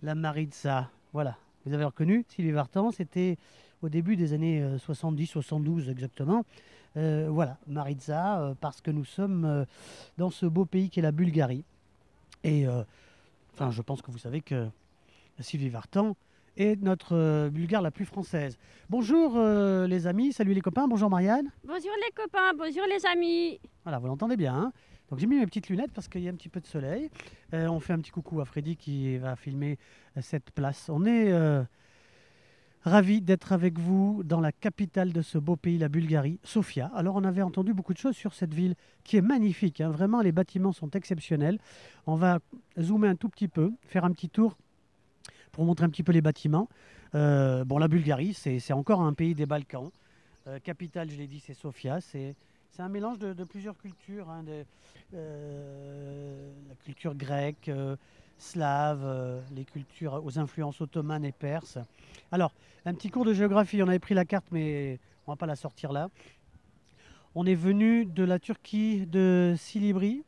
la Maritza. Voilà, vous avez reconnu Sylvie Vartan, c'était au début des années 70-72 exactement. Voilà, Maritza, parce que nous sommes dans ce beau pays qui est la Bulgarie. Et enfin, je pense que vous savez que Sylvie Vartan est notre Bulgare la plus française. Bonjour les amis, salut les copains, bonjour Marianne. Bonjour les copains, bonjour les amis. Voilà, vous l'entendez bien, hein. Donc j'ai mis mes petites lunettes parce qu'il y a un petit peu de soleil. On fait un petit coucou à Freddy qui va filmer cette place. On est ravis d'être avec vous dans la capitale de ce beau pays, la Bulgarie, Sofia. Alors on avait entendu beaucoup de choses sur cette ville qui est magnifique, hein. Vraiment les bâtiments sont exceptionnels. On va zoomer un tout petit peu, faire un petit tour pour montrer un petit peu les bâtiments. Bon, la Bulgarie, c'est encore un pays des Balkans. Capitale, je l'ai dit, c'est Sofia. C'est un mélange de plusieurs cultures, hein, la culture grecque, slave, les cultures aux influences ottomanes et perses. Alors, un petit cours de géographie. On avait pris la carte, mais on ne va pas la sortir là. On est venu de la Turquie de Silivri,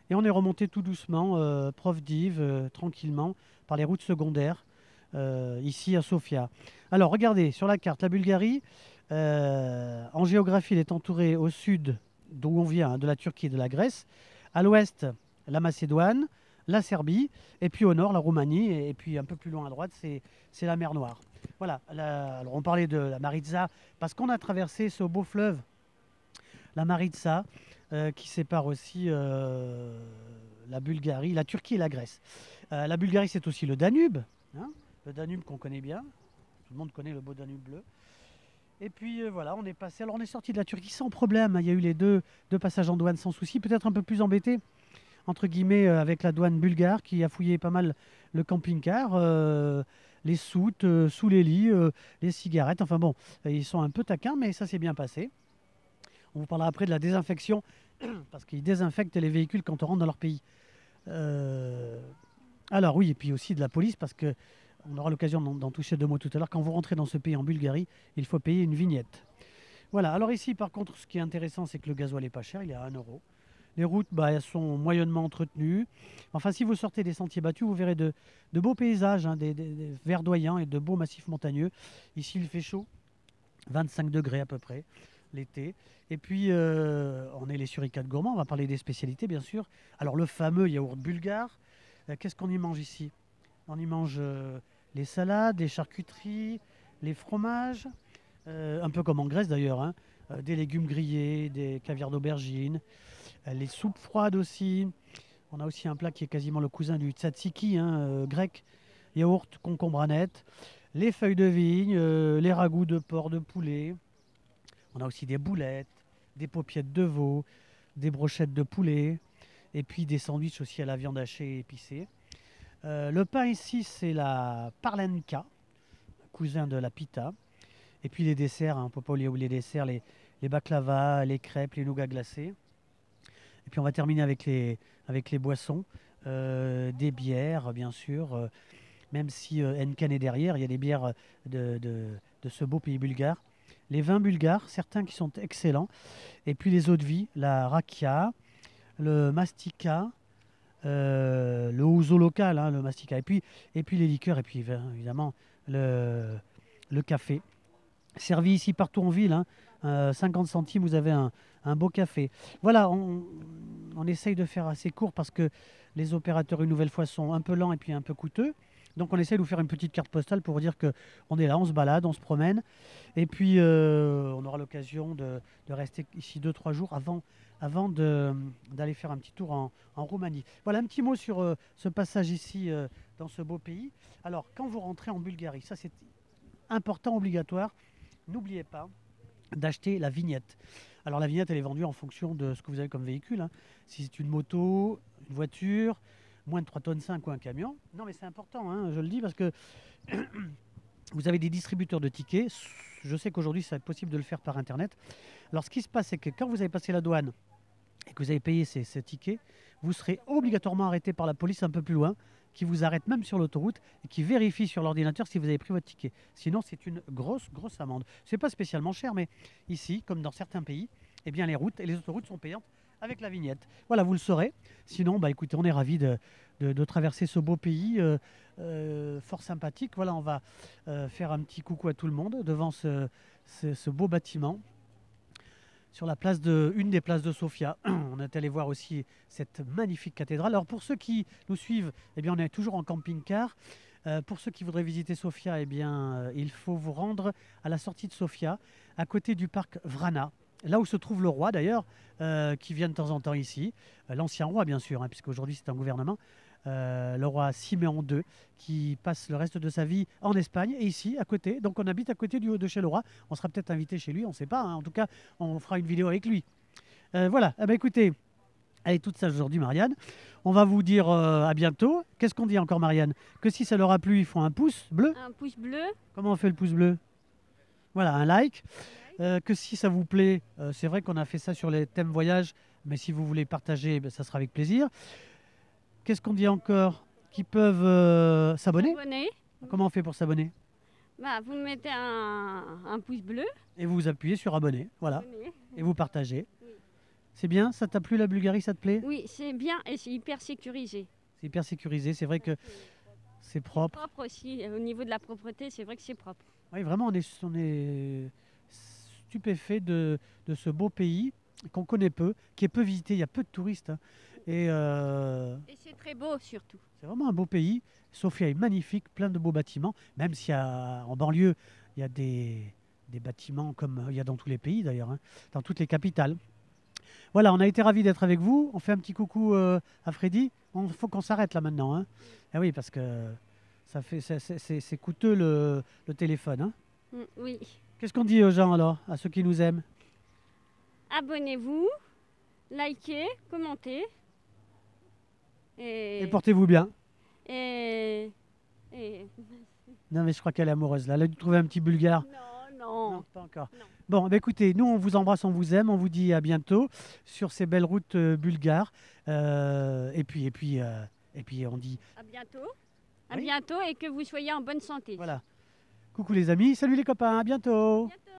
et on est remonté tout doucement, Plovdiv, tranquillement, par les routes secondaires, ici à Sofia. Alors, regardez, sur la carte, la Bulgarie, en géographie, elle est entourée au sud, d'où on vient, hein, de la Turquie et de la Grèce, à l'ouest, la Macédoine, la Serbie, et puis au nord, la Roumanie, et puis un peu plus loin à droite, c'est la mer Noire. Voilà, alors on parlait de la Maritza, parce qu'on a traversé ce beau fleuve, la Maritza, qui sépare aussi la Bulgarie, la Turquie et la Grèce. La Bulgarie, c'est aussi le Danube, hein, le Danube qu'on connaît bien. Tout le monde connaît le beau Danube bleu. Et puis voilà, on est passé. Alors on est sorti de la Turquie sans problème, hein. Il y a eu les deux passages en douane sans souci. Peut-être un peu plus embêté, entre guillemets, avec la douane bulgare qui a fouillé pas mal le camping-car, les soutes, sous les lits, les cigarettes. Enfin bon, ils sont un peu taquins, mais ça s'est bien passé. On vous parlera après de la désinfection, parce qu'ils désinfectent les véhicules quand on rentre dans leur pays. Euh, alors oui, et puis aussi de la police, parce que on aura l'occasion d'en toucher deux mots tout à l'heure. Quand vous rentrez dans ce pays en Bulgarie, il faut payer une vignette. Voilà, alors ici par contre, ce qui est intéressant, c'est que le gasoil n'est pas cher, il est à 1 euro. Les routes, bah, elles sont moyennement entretenues. Enfin, si vous sortez des sentiers battus, vous verrez de beaux paysages, hein, des verdoyants et de beaux massifs montagneux. Ici, il fait chaud, 25 degrés à peu près, l'été. Et puis, on est les suricates gourmands, on va parler des spécialités, bien sûr. Alors, le fameux yaourt bulgare, qu'est-ce qu'on y mange ici? On y mange les salades, les charcuteries, les fromages, un peu comme en Grèce d'ailleurs, hein, des légumes grillés, des caviars d'aubergine, les soupes froides aussi. On a aussi un plat qui est quasiment le cousin du tzatziki, hein, grec, yaourt, concombre aneth, les feuilles de vigne, les ragoûts de porc, de poulet. On a aussi des boulettes, des paupiettes de veau, des brochettes de poulet, et puis des sandwichs aussi à la viande hachée et épicée. Le pain ici, c'est la parlenka, cousin de la pita. Et puis les desserts, hein, on ne peut pas oublier les desserts, les baklava, les crêpes, les nougats glacés. Et puis on va terminer avec les boissons, des bières, bien sûr. Même si Henken est derrière, il y a des bières de ce beau pays bulgare. Les vins bulgares, certains qui sont excellents. Et puis les eaux de vie, la rakia, le mastika, le ouzo local, hein, le mastika, et puis les liqueurs, et puis évidemment le café. Servi ici partout en ville, hein, 50 centimes, vous avez un beau café. Voilà, on essaye de faire assez court parce que les opérateurs, une nouvelle fois, sont un peu lents et puis un peu coûteux. Donc on essaye de vous faire une petite carte postale pour vous dire qu'on est là, on se balade, on se promène. Et puis on aura l'occasion de rester ici 2 3 jours avant d'aller faire un petit tour en Roumanie. Voilà un petit mot sur ce passage ici dans ce beau pays. Alors quand vous rentrez en Bulgarie, ça c'est important, obligatoire, n'oubliez pas d'acheter la vignette. Alors la vignette, elle est vendue en fonction de ce que vous avez comme véhicule, hein. Si c'est une moto, une voiture, moins de 3 tonnes 5 ou un camion. Non mais c'est important, hein, je le dis parce que vous avez des distributeurs de tickets. Je sais qu'aujourd'hui, ça va être possible de le faire par Internet. Alors ce qui se passe, c'est que quand vous avez passé la douane et que vous avez payé ces tickets, vous serez obligatoirement arrêté par la police un peu plus loin, qui vous arrête même sur l'autoroute et qui vérifie sur l'ordinateur si vous avez pris votre ticket. Sinon, c'est une grosse, grosse amende. C'est pas spécialement cher, mais ici, comme dans certains pays, eh bien, les routes et les autoroutes sont payantes avec la vignette. Voilà, vous le saurez. Sinon, bah, écoutez, on est ravis de traverser ce beau pays fort sympathique. Voilà, on va faire un petit coucou à tout le monde devant ce beau bâtiment sur la place une des places de Sofia. On est allé voir aussi cette magnifique cathédrale. Alors pour ceux qui nous suivent, eh bien, on est toujours en camping-car. Pour ceux qui voudraient visiter Sofia, eh bien, il faut vous rendre à la sortie de Sofia, à côté du parc Vrana, là où se trouve le roi d'ailleurs, qui vient de temps en temps ici. L'ancien roi, bien sûr, hein, puisqu'aujourd'hui c'est un gouvernement. Le roi Siméon II, qui passe le reste de sa vie en Espagne et ici, à côté. Donc on habite à côté de chez le roi. On sera peut-être invité chez lui, on ne sait pas. Hein. En tout cas, on fera une vidéo avec lui. Voilà, eh ben, écoutez, elle est toute sage aujourd'hui, Marianne. On va vous dire à bientôt. Qu'est-ce qu'on dit encore, Marianne? Que si ça leur a plu, ils font un pouce bleu. Un pouce bleu. Comment on fait le pouce bleu? Voilà, un like. Que si ça vous plaît, c'est vrai qu'on a fait ça sur les thèmes voyage, mais si vous voulez partager, ben, ça sera avec plaisir. Qu'est-ce qu'on dit encore? Qui peuvent s'abonner. Abonné. Comment on fait pour s'abonner? Bah, vous mettez un pouce bleu. Et vous appuyez sur abonner, voilà. Abonné. Et vous partagez. Oui. C'est bien? Ça t'a plu la Bulgarie, ça te plaît? Oui, c'est bien et c'est hyper sécurisé. C'est hyper sécurisé, c'est vrai que c'est propre. Propre aussi. Au niveau de la propreté, c'est vrai que c'est propre. Oui, vraiment, on est stupéfait de ce beau pays qu'on connaît peu, qui est peu visité, il y a peu de touristes. Hein. Et Et c'est très beau surtout. c'est vraiment un beau pays. Sofia est magnifique, plein de beaux bâtiments, même s'il y a en banlieue, il y a des bâtiments comme il y a dans tous les pays d'ailleurs, hein, dans toutes les capitales. Voilà, on a été ravis d'être avec vous. On fait un petit coucou à Freddy. Il faut qu'on s'arrête là maintenant. Hein. Eh oui, parce que c'est coûteux le téléphone. Hein. Oui. Qu'est-ce qu'on dit aux gens alors, à ceux qui nous aiment? Abonnez-vous, likez, commentez. Et Et, portez-vous bien. et, Non, mais je crois qu'elle est amoureuse là. Elle a dû trouver un petit bulgare. non. Pas encore. Non. Bon, bah, écoutez, nous on vous embrasse, on vous aime, on vous dit à bientôt sur ces belles routes bulgares. Et puis on dit À bientôt. À Oui. bientôt et que vous soyez en bonne santé. voilà. Coucou les amis, salut les copains, à bientôt. Bientôt.